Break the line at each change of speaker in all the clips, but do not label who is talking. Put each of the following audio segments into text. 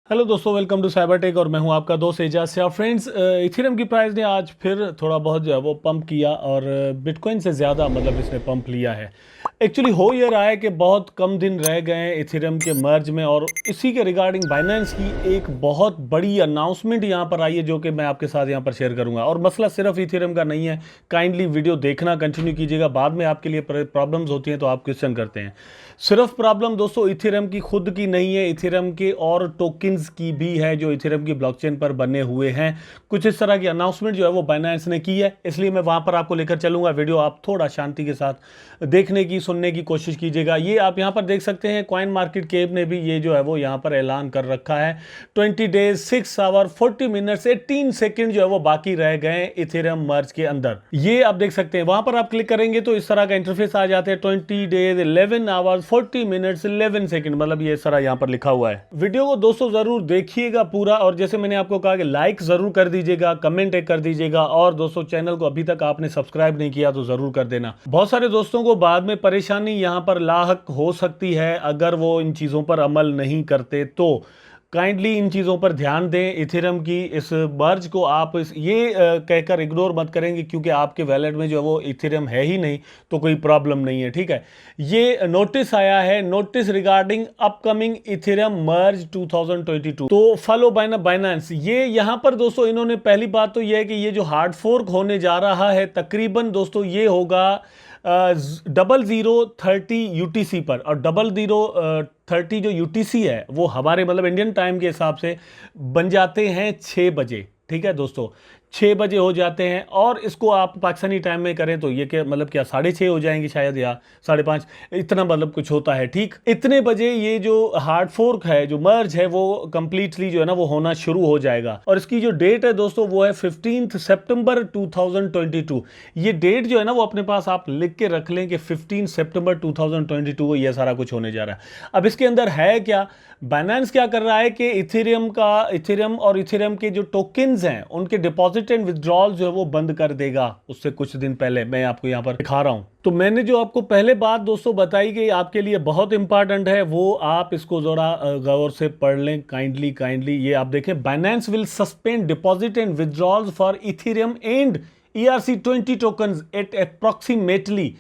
Hello दोस्तों, welcome to cyber tech और मैं हूं आपका दोस्त एजाज से। और फ्रेंड्स, इथेरियम की प्राइस ने आज फिर थोड़ा बहुत जो है वो पंप किया और बिटकॉइन से ज़्यादा मतलब इसने पंप लिया है। एक्चुअली हो ये रहा है कि बहुत कम दिन रह गए हैं इथेरियम के मर्ज में, और इसी के रिगार्डिंग बाइनेंस की एक बहुत बड़ी अनाउंसमेंट यहाँ पर आई है जो कि मैं आपके साथ यहाँ पर शेयर करूँगा। और मसला सिर्फ इथेरियम का नहीं है, काइंडली वीडियो देखना कंटिन्यू कीजिएगा। बाद में आपके लिए प्रॉब्लम्स होती हैं तो आप क्वेश्चन करते हैं। सिर्फ प्रॉब्लम दोस्तों इथेरियम की खुद की नहीं है, इथेरियम के और टोकन्स की भी है जो इथेरियम की ब्लॉकचेन पर बने हुए हैं। कुछ इस तरह की अनाउंसमेंट जो है वो बाइनेंस ने की है, इसलिए मैं वहां पर आपको लेकर चलूंगा। वीडियो आप थोड़ा शांति के साथ देखने की सुनने की कोशिश कीजिएगा। ये आप यहां पर देख सकते हैं, कॉइन मार्केट कैप ने भी ये जो है वो यहां पर ऐलान कर रखा है 20 डेज 6 आवर 40 मिनट्स 18 सेकेंड जो है वो बाकी रह गए इथेरियम मर्ज के अंदर। ये आप देख सकते हैं, वहां पर आप क्लिक करेंगे तो इस तरह का इंटरफेस आ जाता है 20 डेज 11 आवर्स 40 मिनट्स 11 सेकंड, मतलब ये सारा यहां पर लिखा हुआ है। वीडियो को दोस्तों जरूर देखिएगा पूरा, और जैसे मैंने आपको कहा कि लाइक जरूर कर दीजिएगा, कमेंट एक कर दीजिएगा, और दोस्तों चैनल को अभी तक आपने सब्सक्राइब नहीं किया तो जरूर कर देना। बहुत सारे दोस्तों को बाद में परेशानी यहां पर लाहक हो सकती है अगर वो इन चीजों पर अमल नहीं करते, तो काइंडली इन चीज़ों पर ध्यान दें। इथेरियम की इस मर्ज को आप कहकर इग्नोर मत करेंगे, क्योंकि आपके वैलेट में जो है वो इथेरियम है ही नहीं तो कोई प्रॉब्लम नहीं है। ठीक है, ये नोटिस आया है, नोटिस रिगार्डिंग अपकमिंग इथेरियम मर्ज 2022 तो फॉलो बाय बाइनेंस। ये यहाँ पर दोस्तों इन्होंने पहली बात तो ये है कि ये जो हार्ड फोर्क होने जा रहा है तकरीबन दोस्तों ये होगा 00:30 यूटीसी पर, और 00:30 जो यूटीसी है वो हमारे मतलब इंडियन टाइम के हिसाब से बन जाते हैं 6 बजे। ठीक है दोस्तों, 6 बजे हो जाते हैं, और इसको आप पाकिस्तानी टाइम में करें तो ये क्या मतलब क्या 6:30 हो जाएंगे शायद, या 5:30, इतना मतलब कुछ होता है। ठीक, इतने बजे ये जो हार्ड फोर्क है, जो मर्ज है, वो कंप्लीटली जो है ना वो होना शुरू हो जाएगा। और इसकी जो डेट है दोस्तों वो है 15 सितंबर 2022। ये डेट जो है ना वो अपने पास आप लिख के रख लें कि 15 सितंबर 2022 को ये सारा कुछ होने जा रहा है। अब इसके अंदर है क्या, बाइनेंस क्या कर रहा है कि इथेरियम और इथेरियम के जो टोकन्स हैं उनके डिपॉजिट एंड विथड्रॉल जो है वो बंद कर देगा। उससे कुछ दिन पहले मैं आपको यहां पर दिखा रहा हूं। तो मैंने जो आपको पहले बात दोस्तों बताई कि आपके लिए बहुत इंपॉर्टेंट है, वो आप इसको जरा गौर से पढ़ लें। काइंडली ये आप देखें, Binance will suspend deposit and withdrawals for Ethereum and ERC20 tokens at approximately.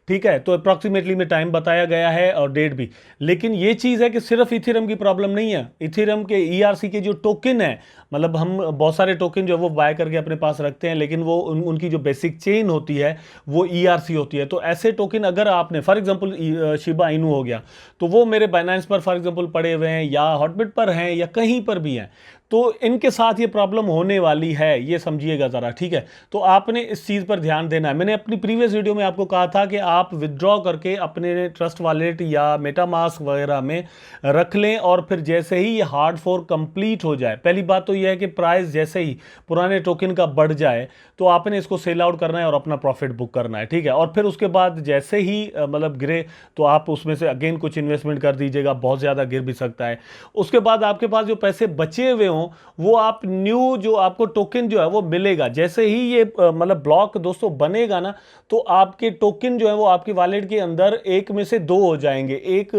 ठीक है, तो अप्रॉक्सीमेटली में टाइम बताया गया है और डेट भी। लेकिन ये चीज़ है कि सिर्फ इथेरियम की प्रॉब्लम नहीं है, इथेरियम के ERC के जो टोकन है, मतलब हम बहुत सारे टोकन जो है वो बाय करके अपने पास रखते हैं, लेकिन वो उनकी जो बेसिक चेन होती है वो ERC होती है। तो ऐसे टोकन अगर आपने फॉर एग्जांपल शिबा इनू हो गया, तो वो मेरे बाइनेंस पर फॉर एग्जांपल पड़े हुए हैं, या हॉटबिट पर हैं, या कहीं पर भी हैं, तो इनके साथ ये प्रॉब्लम होने वाली है, ये समझिएगा ज़रा। ठीक है, तो आपने इस चीज़ पर ध्यान देना है। मैंने अपनी प्रीवियस वीडियो में आपको कहा था कि आप विदड्रॉ करके अपने ट्रस्ट वॉलेट या मेटामास्क वगैरह में रख लें, और फिर जैसे ही ये हार्ड फोर्क कंप्लीट हो जाए, पहली बात तो ये है कि प्राइस जैसे ही पुराने टोकन का बढ़ जाए तो आपने इसको सेल आउट करना है और अपना प्रॉफिट बुक करना है। ठीक है, और फिर उसके बाद जैसे ही मतलब गिरे तो आप उसमें से अगेन कुछ इन्वेस्टमेंट कर दीजिएगा, बहुत ज़्यादा गिर भी सकता है। उसके बाद आपके पास जो पैसे बचे हुए हों वो आप न्यू जो आपको टोकन जो है वो मिलेगा, जैसे ही ये मतलब ब्लॉक दोस्तों बनेगा ना, तो आपके टोकन जो है वो आपकी वॉलेट के अंदर एक में से दो हो जाएंगे। एक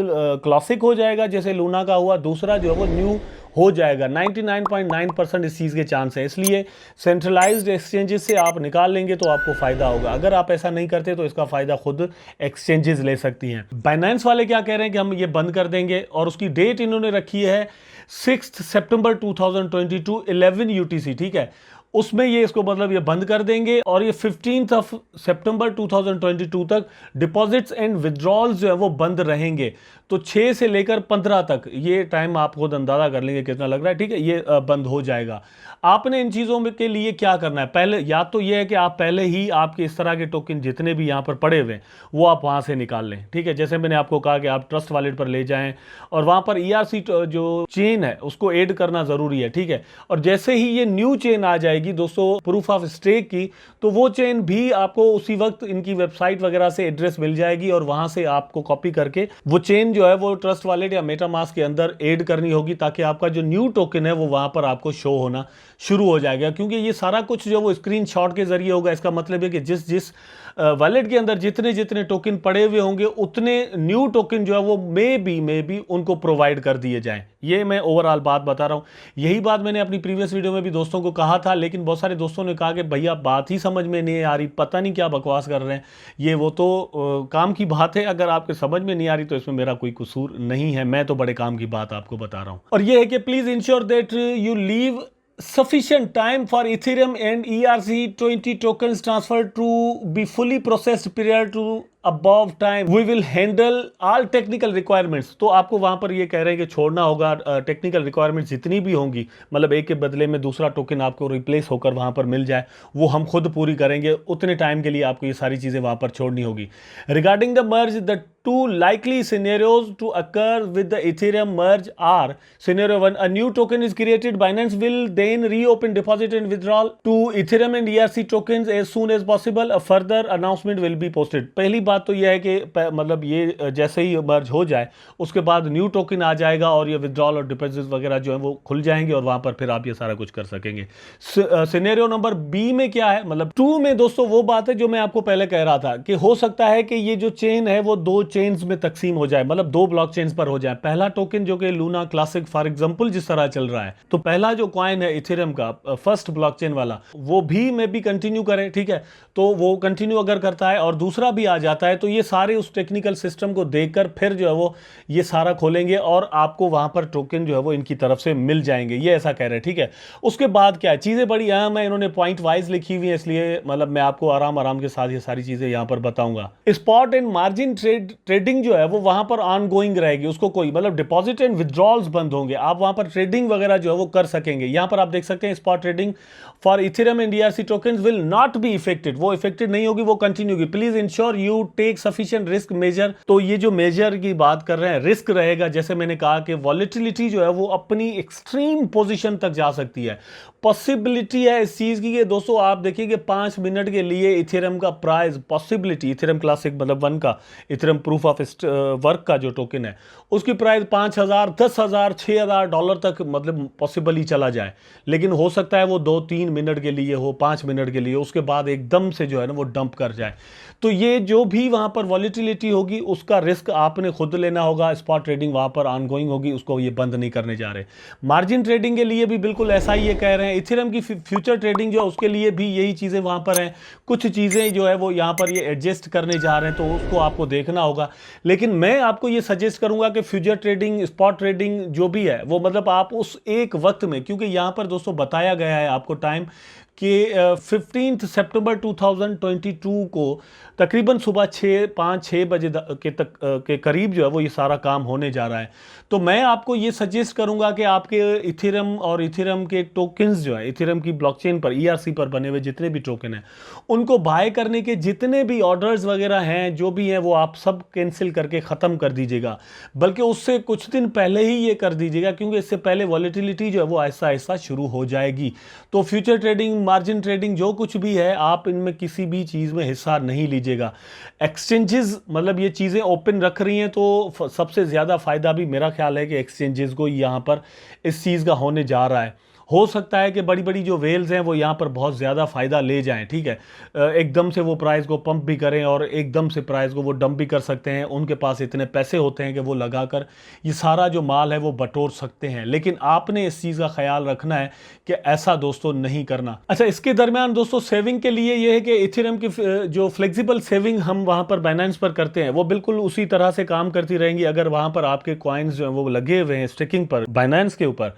क्लासिक हो जाएगा जैसे लूना का हुआ, दूसरा जो है वो न्यू हो जाएगा। 99.9% इस चीज़ के चांस है, इसलिए सेंट्रलाइज्ड एक्सचेंजेस से आप निकाल लेंगे तो आपको फायदा होगा। अगर आप ऐसा नहीं करते तो इसका फायदा खुद एक्सचेंजेस ले सकती हैं। बाइनेंस वाले क्या कह रहे हैं कि हम ये बंद कर देंगे, और उसकी डेट इन्होंने रखी है 6 सितंबर 2022 11 यूटीसी। ठीक है, उसमें ये इसको मतलब ये बंद कर देंगे, और ये 15 सितंबर 2022 तक डिपॉजिट्स एंड विथड्रॉल्स जो है वो बंद रहेंगे। तो 6 से लेकर 15 तक ये टाइम आप खुद अंदाजा कर लेंगे कितना लग रहा है। ठीक है, ये बंद हो जाएगा। आपने इन चीज़ों में के लिए क्या करना है, पहले या तो ये है कि आप पहले ही आपके इस तरह के टोकन जितने भी यहाँ पर पड़े हुए हैं वो आप वहाँ से निकाल लें। ठीक है, जैसे मैंने आपको कहा कि आप ट्रस्ट वॉलेट पर ले जाएं, और वहाँ पर ERC जो चेन है उसको ऐड करना ज़रूरी है। ठीक है, और जैसे ही ये न्यू चेन आ जाएगी जाएगी दोस्तों प्रूफ ऑफ स्टेक की, तो वो चेन भी आपको उसी वक्त इनकी वेबसाइट वगैरह से एड्रेस मिल जाएगी और वहां से आपको कॉपी करके वो चेन जो है वो ट्रस्ट वॉलेट या मेटामास्क के अंदर ऐड करनी होगी, ताकि आपका जो न्यू टोकन है वो वहां पर आपको शो होना शुरू हो जाएगा। क्योंकि ये सारा कुछ जो वो स्क्रीनशॉट के जरिए होगा, इसका मतलब है कि जिस जिस वॉलेट के अंदर जितने जितने टोकन पड़े हुए होंगे उतने न्यू टोकन जो है वो मे बी उनको प्रोवाइड कर दिए जाएं। ये मैं ओवरऑल बात बता रहा हूं। यही बात मैंने अपनी प्रीवियस वीडियो में भी दोस्तों को कहा था, लेकिन बहुत सारे दोस्तों ने कहा कि भैया बात ही समझ में नहीं आ रही, पता नहीं क्या बकवास कर रहे हैं। ये वो तो काम की बात है, अगर आपके समझ में नहीं आ रही तो इसमें मेरा कोई कसूर नहीं है, मैं तो बड़े काम की बात आपको बता रहा हूं। और ये है कि please ensure that you leave sufficient time for Ethereum and ERC20 tokens transfer to be fully processed prior to above time. We will handle all technical requirements. तो आपको वहां पर ये कह रहे हैं कि छोड़ना होगा टेक्निकल रिक्वायरमेंट्स जितनी भी होंगी, मतलब एक के बदले में दूसरा टोकन आपको रिप्लेस होकर वहां पर मिल जाए, वो हम खुद पूरी करेंगे। उतने टाइम के लिए आपको ये सारी चीजें वहां पर छोड़नी होगी। Regarding the merge, the two likely scenarios to occur with the Ethereum merge are: scenario 1, a new token is created. Binance will then reopen deposit and withdrawal to Ethereum and ERC tokens as soon as possible. A further announcement will be posted. पहली बात तो यह है कि मतलब ये जैसे ही मर्ज हो जाए उसके बाद न्यू टोकन आ जाएगा और ये विड्रॉल और डिपॉजिट वगैरह जो है वो खुल जाएंगे और वहां पर फिर आप ये सारा कुछ कर सकेंगे। सिनेरियो नंबर बी में क्या है, मतलब 2 में दोस्तों वो बात है जो मैं आपको पहले कह रहा था कि हो सकता है कि ये जो चेन है वो 2 चेन्स में तकसीम हो जाए, मतलब 2 ब्लॉक चेन्स पर हो जाए। पहला टोकन जो कि लूना क्लासिक फॉर एग्जांपल जिस तरह चल रहा है, तो पहला जो कॉइन है इथेरियम का फर्स्ट ब्लॉकचेन वाला, वो भी में भी कंटिन्यू करे, ठीक है, तो वो कंटिन्यू अगर करता है और दूसरा भी आ जाता है तो ये सारे उस टेक्निकल सिस्टम को देखकर फिर जो है वो ये सारा खोलेंगे और आपको वहां पर टोकन जो है वो इनकी तरफ से मिल जाएंगे, ये ऐसा कह रहे हैं, ठीक है। उसके बाद क्या है, चीजें बड़ी अहम है, इन्होंने पॉइंट वाइज लिखी हुई है, इसलिए मतलब मैं आपको आराम आराम के साथ ये सारी चीजें यहां पर बताऊंगा। स्पॉट एंड मार्जिन ट्रेडिंग जो है वो वहां पर ऑन गोइंग रहेगी, उसको कोई मतलब डिपॉजिट एंड विड्रॉल्स बंद होंगे, आप वहां पर ट्रेडिंग वगैरह जो है वो कर सकेंगे। यहां पर आप देख सकते हैं spot trading for Ethereum and ERC tokens will not be affected, वो इफेक्टेड नहीं होगी, वो कंटिन्यू होगी। Please ensure you take sufficient risk measure, तो ये जो मेजर की बात कर रहे हैं रिस्क रहेगा, जैसे मैंने कहा कि वॉलेटिलिटी जो है वो अपनी एक्सट्रीम पोजीशन तक जा सकती है, पॉसिबिलिटी है इस चीज की कि दोस्तों आप देखिए कि 5 मिनट के लिए इथेरियम का प्राइस, पॉसिबिलिटी इथेरियम क्लासिक मतलब 1 का इथेरियम प्रूफ ऑफ वर्क का जो टोकन है उसकी प्राइस 5,000 10,000 6,000 डॉलर तक मतलब पॉसिबल ही चला जाए, लेकिन हो सकता है वो 2-3 मिनट के लिए हो, 5 मिनट के लिए, उसके बाद एकदम से जो है ना वो डंप कर जाए। तो ये जो भी वहां पर वॉलेटिलिटी होगी उसका रिस्क आपने खुद लेना होगा। स्पॉट ट्रेडिंग वहां पर ऑनगोइंग होगी, उसको ये बंद नहीं करने जा रहे। मार्जिन ट्रेडिंग के लिए भी बिल्कुल ऐसा ही ये कह रहे हैं। इथेरियम की फ्यूचर ट्रेडिंग जो है उसके लिए भी यही चीजें वहां पर हैं, कुछ चीजें जो है वो यहां पर ये एडजस्ट करने जा रहे हैं, तो उसको आपको देखना होगा। लेकिन मैं आपको ये सजेस्ट करूंगा कि फ्यूचर ट्रेडिंग, स्पॉट ट्रेडिंग जो भी है वो मतलब आप उस एक वक्त में, क्योंकि यहां पर दोस्तों बताया गया है आपको टाइम कि 15 सितंबर 2022 को तकरीबन सुबह 5-6 बजे के करीब जो है वो ये सारा काम होने जा रहा है। तो मैं आपको ये सजेस्ट करूंगा कि आपके इथेरियम और इथेरियम के टोकन्स जो है इथेरियम की ब्लॉकचेन पर ईआरसी पर बने हुए जितने भी टोकन हैं उनको बाय करने के जितने भी ऑर्डर्स वगैरह हैं जो भी हैं वो आप सब कैंसिल करके ख़त्म कर दीजिएगा, बल्कि उससे कुछ दिन पहले ही ये कर दीजिएगा, क्योंकि इससे पहले वॉलेटिलिटी जो है वो ऐसा ऐसा शुरू हो जाएगी। तो फ्यूचर ट्रेडिंग, मार्जिन ट्रेडिंग जो कुछ भी है आप इनमें किसी भी चीज़ में हिस्सा नहीं लीजिएगा। एक्सचेंजेस मतलब ये चीज़ें ओपन रख रही हैं तो सबसे ज़्यादा फ़ायदा भी मेरा ख्याल है कि एक्सचेंजेस को यहाँ पर इस चीज़ का होने जा रहा है। हो सकता है कि बड़ी बड़ी जो वेल्स हैं वो यहाँ पर बहुत ज़्यादा फ़ायदा ले जाएं, ठीक है, एकदम से वो प्राइस को पंप भी करें और एकदम से प्राइस को वो डंप भी कर सकते हैं। उनके पास इतने पैसे होते हैं कि वो लगाकर ये सारा जो माल है वो बटोर सकते हैं, लेकिन आपने इस चीज़ का ख्याल रखना है कि ऐसा दोस्तों नहीं करना। अच्छा, इसके दरमियान दोस्तों सेविंग के लिए ये है कि इथेरियम की जो फ्लेक्सिबल सेविंग हम वहाँ पर बाइनेंस पर करते हैं वो बिल्कुल उसी तरह से काम करती रहेंगी। अगर वहाँ पर आपके कॉइन्स जो हैं वो लगे हुए हैं स्टेकिंग पर बाइनेंस के ऊपर,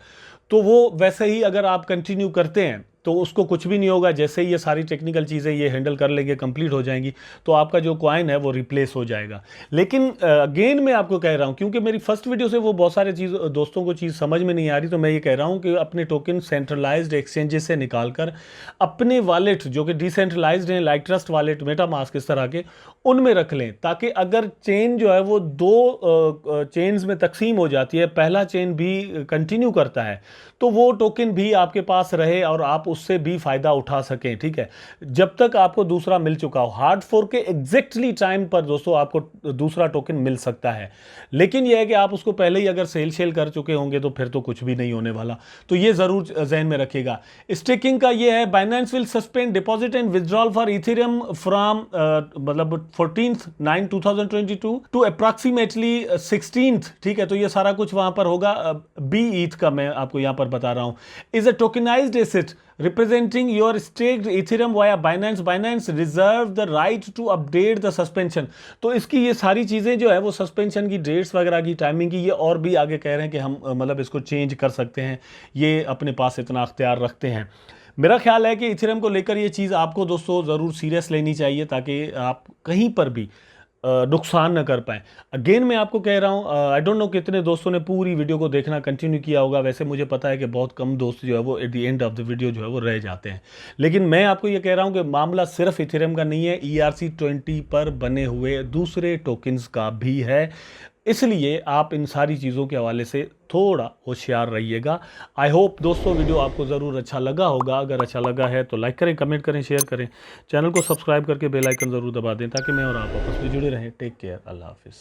तो वो वैसे ही अगर आप कंटिन्यू करते हैं तो उसको कुछ भी नहीं होगा। जैसे ही ये सारी टेक्निकल चीज़ें ये हैंडल कर लेंगे, कंप्लीट हो जाएंगी, तो आपका जो कॉइन है वो रिप्लेस हो जाएगा। लेकिन अगेन मैं आपको कह रहा हूँ, क्योंकि मेरी फर्स्ट वीडियो से वो बहुत सारे दोस्तों को चीज़ समझ में नहीं आ रही, तो मैं ये कह रहा हूँ कि अपने टोकन सेंट्रलाइज्ड एक्सचेंजेस से निकाल कर अपने वॉलेट जो कि डिसेंट्रलाइज्ड हैं, लाइक ट्रस्ट वॉलेट, मेटामास्क, इस तरह के, उनमें रख लें, ताकि अगर चेन जो है वो दो चेन्स में तकसीम हो जाती है, पहला चेन भी कंटिन्यू करता है, तो वो टोकन भी आपके पास रहे और आप उससे भी फायदा उठा सकें, ठीक है, जब तक आपको दूसरा मिल चुका हो। हार्ड फोर्क के एग्जैक्टली टाइम पर दोस्तों आपको दूसरा टोकन मिल सकता है, लेकिन यह है कि आप उसको पहले ही अगर सेल कर चुके होंगे तो फिर तो कुछ भी नहीं होने वाला, तो ये जरूर जहन में रखिएगा। स्टेकिंग का ये है, Binance will suspend deposit and withdrawal for Ethereum from मतलब 14/9/2022 टू अप्रॉक्सीमेटली 16th, ठीक है, तो ये सारा कुछ वहां पर होगा। बी ईथ का मैं आपको यहां पर बता रहा हूं, is a tokenised asset representing your staked Ethereum via Binance. Binance reserve the right to update the suspension. तो इसकी ये सारी चीज़ें जो है वो सस्पेंशन की डेट्स वगैरह की, टाइमिंग की, ये और भी आगे कह रहे हैं कि हम मतलब इसको चेंज कर सकते हैं, ये अपने पास इतना अख्तियार रखते हैं। मेरा ख्याल है कि इथेरियम को लेकर ये चीज़ आपको दोस्तों ज़रूर सीरियस लेनी चाहिए, ताकि आप कहीं पर भी नुकसान न कर पाए। अगेन मैं आपको कह रहा हूँ, आई डोंट नो कितने दोस्तों ने पूरी वीडियो को देखना कंटिन्यू किया होगा, वैसे मुझे पता है कि बहुत कम दोस्त जो है वो at the end of the video जो है वो रह जाते हैं, लेकिन मैं आपको ये कह रहा हूँ कि मामला सिर्फ इथेरियम का नहीं है, ERC-20 पर बने हुए दूसरे टोकन्स का भी है, इसलिए आप इन सारी चीज़ों के हवाले से थोड़ा होशियार रहिएगा। आई होप दोस्तों वीडियो आपको ज़रूर अच्छा लगा होगा, अगर अच्छा लगा है तो लाइक करें, कमेंट करें, शेयर करें, चैनल को सब्सक्राइब करके बेल आइकन ज़रूर दबा दें, ताकि मैं और आप आपस में जुड़े रहें। टेक केयर, अल्लाह हाफिज़।